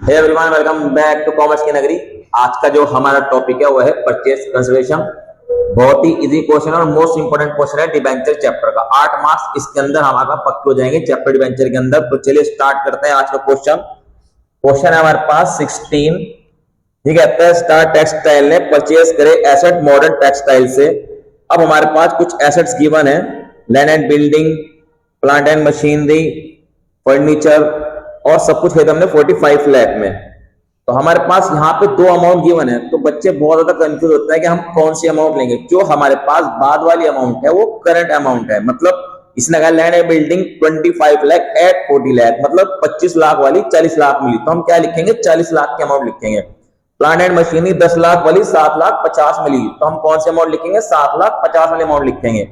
Hey everyone, welcome back to commerce की नगरी। आज का जो हमारा टॉपिक है वो है परचेज कंसिडरेशन। बहुत ही इजी क्वेश्चन और मोस्ट इंपोर्टेंट क्वेश्चन है डिबेंचर चैप्टर का। 8 मार्क्स इसके अंदर हमारा पक्के हो जाएंगे चैप्टर डिबेंचर के अंदर। तो चलिए स्टार्ट करते हैं आज का क्वेश्चन। क्वेश्चन है हमारे पास 16। ये कहता है स्टार टेक्सटाइल ने परचेज करे एसेट मॉडर्न टेक्सटाइल से। अब हमारे पास कुछ एसेट्स गिवन है, land and building, plant and machinery, furniture और सब कुछ है हमने 45 लाख में। तो हमारे पास यहाँ पे दो अमाउंट गिवन है, तो बच्चे बहुत ज्यादा कंफ्यूज होता है कि हम कौन सी अमाउंट लेंगे। जो हमारे पास बाद वाली अमाउंट है वो करंट अमाउंट है, मतलब इसने कहा land and building 25 lakh at 40 lakh, मतलब 25 लाख वाली 40 लाख मिली, तो हम क्या लिखेंगे 40 लाख की अमाउंट लिखेंगे। प्लांट एंड मशीनरी 10 लाख वाली 7 लाख 50 मिली, तो हम कौन सी अमाउंट लिखेंगे 7 लाख 50 वाली अमाउंट लिखेंगे।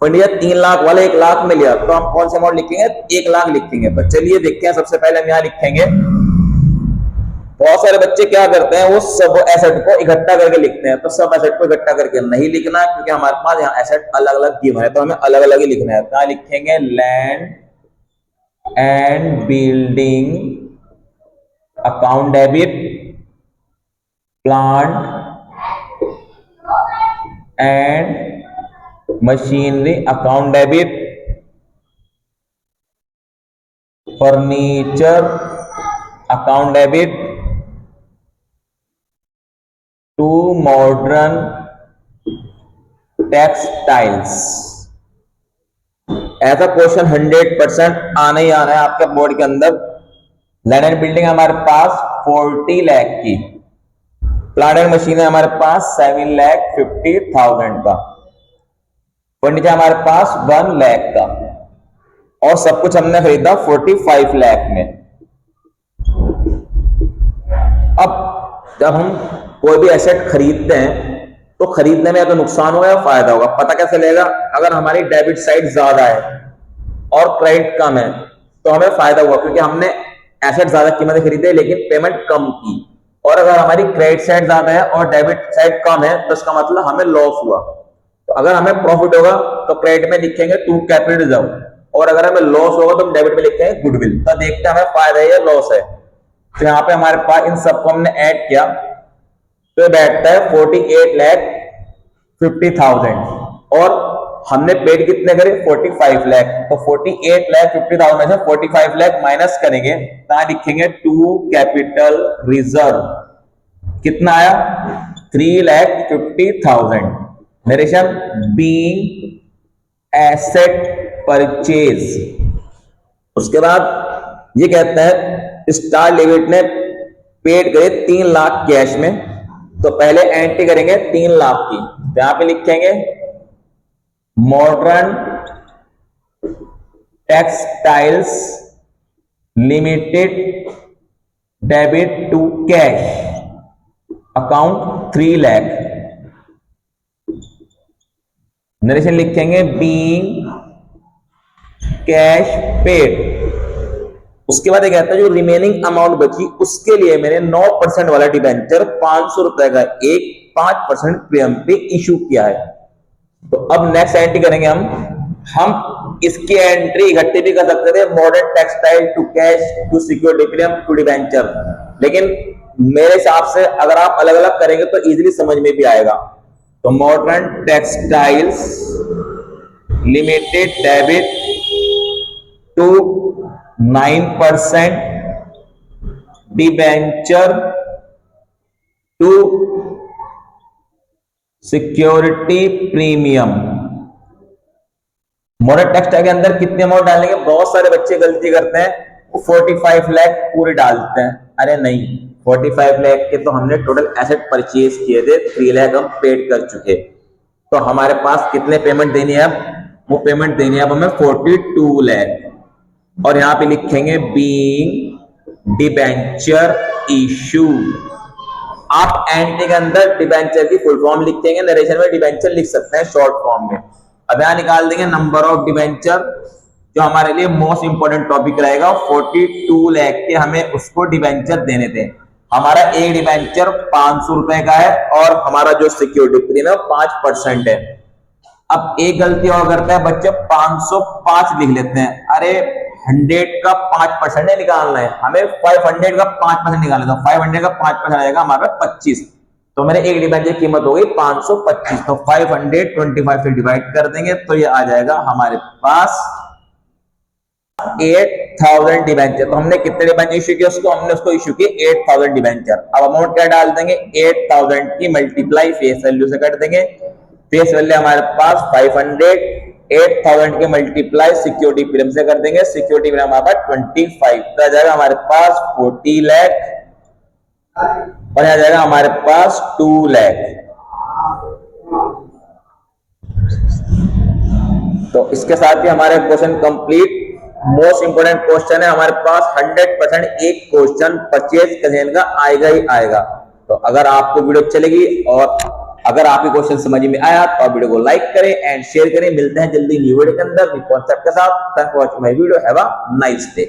फर्नीचर 3 लाख वाले 1 लाख में लिया, तो हम कौन से अमाउंट लिखेंगे 1 लाख लिखेंगे। तो चलिए देखते हैं, सबसे पहले हम यहाँ लिखेंगे। बहुत सारे बच्चे क्या करते हैं, वो सब एसेट को इकट्ठा करके लिखते हैं। तो सब एसेट को इकट्ठा करके नहीं लिखना है, क्योंकि हमारे पास यहाँ एसेट अलग अलग गिवन है, तो हमें अलग अलग ही लिखना है। तो लिखेंगे land and building account debit, plant and machinery account debit, furniture account debit to modern textiles. ऐसा क्वेश्चन 100% आना ही आना है आपके बोर्ड के अंदर। लैंड एंड बिल्डिंग हमारे पास 40 लाख की, प्लांट एंड मशीन है हमारे पास 7,50,000 का, फर्नीचर हमारे पास 1 लाख का, और सब कुछ हमने खरीदा 45 लाख में। अब जब हम कोई भी एसेट खरीदते हैं तो खरीदने में या तो नुकसान होगा या फायदा होगा। पता कैसे लगेगा? अगर हमारी डेबिट साइड ज्यादा है और क्रेडिट कम है तो हमें फायदा हुआ, क्योंकि हमने एसेट ज्यादा कीमत में खरीदे लेकिन पेमेंट कम की। और अगर हमारी क्रेडिट साइड ज्यादा है और डेबिट साइड कम है तो इसका मतलब हमें लॉस हुआ। तो अगर हमें प्रॉफिट होगा तो क्रेडिट में लिखेंगे टू कैपिटल रिजर्व, और अगर हमें लॉस होगा तो हम डेबिट में लिखेंगे गुडविल। तो देखते हैं हमें फायदा है या लॉस है। तो यहाँ पे हमारे पास इन सबको हमने ऐड किया तो बैठता है 48,50,000, और हमने पेड कितने करे 45 लाख। तो 48,50,000 में से 45 लाख माइनस करेंगे, तो लिखेंगे टू कैपिटल रिजर्व। कितना आया 3,50,000। Narration being asset purchase. उसके बाद ये कहता है स्टार लिमिट ने पेड करे 3 लाख कैश में, तो पहले एंट्री करेंगे 3 लाख की। तो यहां पे लिखेंगे modern textiles limited debit to cash account 3 lakh. Narration लिखेंगे बीइंग कैश पेड। उसके बाद ये कहता है जो रिमेनिंग अमाउंट बची उसके लिए मैंने 9% वाला डिबेंचर 500 रुपए का एक 5% प्रीमियम पे इशू किया है। तो अब नेक्स्ट एंट्री करेंगे हम इसकी एंट्री इकट्ठी भी कर सकते थे, modern textile to cash to security premium to debenture, लेकिन मेरे हिसाब से अगर आप अलग अलग करेंगे तो इजीली समझ में भी आएगा। तो modern textiles limited debit to 9% debenture to security premium. Modern textile के अंदर कितने अमाउंट डालेंगे? बहुत सारे बच्चे गलती करते हैं, वो 45 लाख पूरे डालते हैं। अरे नहीं, 45 लाख के तो हमने टोटल एसेट परचेज किए थे, 3 लाख हम पेड कर चुके। तो हमारे पास कितने पेमेंट देनी है? अब वो पेमेंट देनी है अब हमें 42 लाख, और यहां पे लिखेंगे बीइंग डिबेंचर इशू। आप एंट्री के अंदर डिबेंचर की फुल फॉर्म लिख देंगे, नरेशन में डिबेंचर लिख सकते हैं शॉर्ट फॉर्म में। अब यहां निकाल देंगे नंबर ऑफ डिबेंचर, जो हमारे लिए मोस्ट इंपोर्टेंट टॉपिक रहेगा। 42 लाख के हमें उसको डिबेंचर देने थे। हमारा एक डिबेंचर 500 रुपए का है और हमारा जो सिक्योरिटी प्रीमियम 5% है। अब एक गलती और करते हैं बच्चे, 505 लिख लेते हैं। अरे 100 का 5% निकालना है, हमें 500 का 5% निकालना है। तो 500 का 5% आएगा हमारे पास 25। तो मेरे एक डिबेंचर की कीमत हो गई 525। तो 525 से डिवाइड कर देंगे तो ये आ जाएगा हमारे पास 8000 डिबेंचर। तो हमने कितने डिबेंचर इश्यू किए उसको, हमने उसको इश्यू किए 8000 डिबेंचर। अब अमाउंट क्या डाल देंगे, 8000 की मल्टीप्लाई फेस वैल्यू से कर देंगे। फेस वैल्यू हमारे पास 500, 8000 के मल्टीप्लाई सिक्योरिटी प्रीमियम से कर देंगे। सिक्योरिटी प्रीमियम हमारे पास 25, तो आ जाएगा हमारे पास 40 लाख और आ जाएगा हमारे पास 2 लाख। तो इसके साथ ही हमारे question complete. Most important question है हमारे पास, 100% एक क्वेश्चन परचेज कंसेशन का आएगा ही आएगा। तो अगर आपको वीडियो अच्छी लगी और अगर आपके क्वेश्चन समझ में आया तो आप वीडियो को लाइक करें एंड शेयर करें। मिलते हैं जल्दी न्यू वीडियो के अंदर न्यू कॉन्सेप्ट के साथ। Thank for watching my video. Have a nice day.